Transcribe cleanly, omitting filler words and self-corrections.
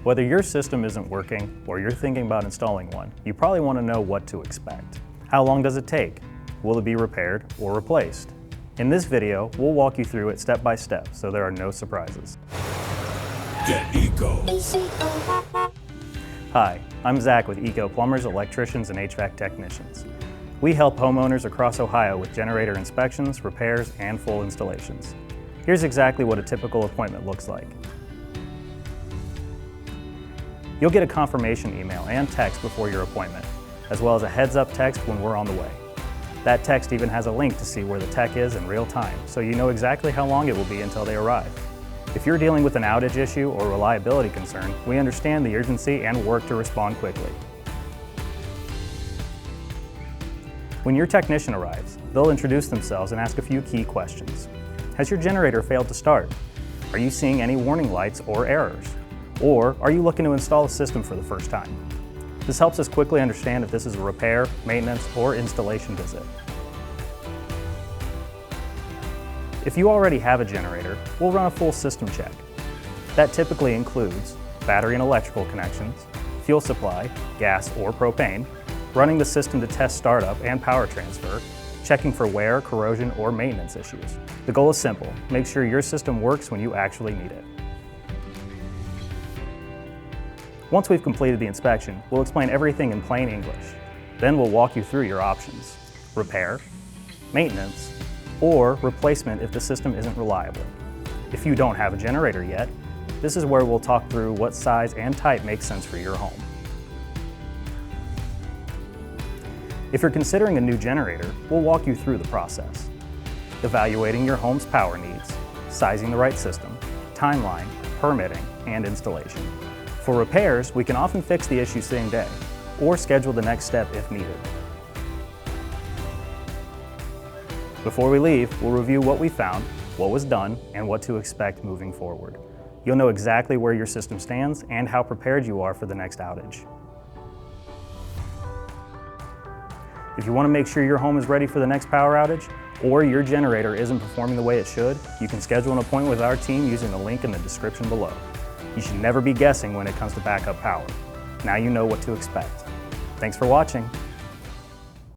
Whether your system isn't working or you're thinking about installing one, you probably want to know what to expect. How long does it take? Will it be repaired or replaced? In this video, we'll walk you through it step by step so there are no surprises. Get Eco. Hi, I'm Zach with Eco Plumbers, Electricians, and HVAC Technicians. We help homeowners across Ohio with generator inspections, repairs, and full installations. Here's exactly what a typical appointment looks like. You'll get a confirmation email and text before your appointment, as well as a heads-up text when we're on the way. That text even has a link to see where the tech is in real time, so you know exactly how long it will be until they arrive. If you're dealing with an outage issue or reliability concern, we understand the urgency and work to respond quickly. When your technician arrives, they'll introduce themselves and ask a few key questions. Has your generator failed to start? Are you seeing any warning lights or errors? Or are you looking to install a system for the first time? This helps us quickly understand if this is a repair, maintenance, or installation visit. If you already have a generator, we'll run a full system check. That typically includes battery and electrical connections, fuel supply, gas or propane, running the system to test startup and power transfer, checking for wear, corrosion, or maintenance issues. The goal is simple: make sure your system works when you actually need it. Once we've completed the inspection, we'll explain everything in plain English. Then we'll walk you through your options: repair, maintenance, or replacement if the system isn't reliable. If you don't have a generator yet, this is where we'll talk through what size and type makes sense for your home. If you're considering a new generator, we'll walk you through the process: evaluating your home's power needs, sizing the right system, timeline, permitting, and installation. For repairs, we can often fix the issue same day, or schedule the next step if needed. Before we leave, we'll review what we found, what was done, and what to expect moving forward. You'll know exactly where your system stands and how prepared you are for the next outage. If you want to make sure your home is ready for the next power outage, or your generator isn't performing the way it should, you can schedule an appointment with our team using the link in the description below. You should never be guessing when it comes to backup power. Now you know what to expect. Thanks for watching.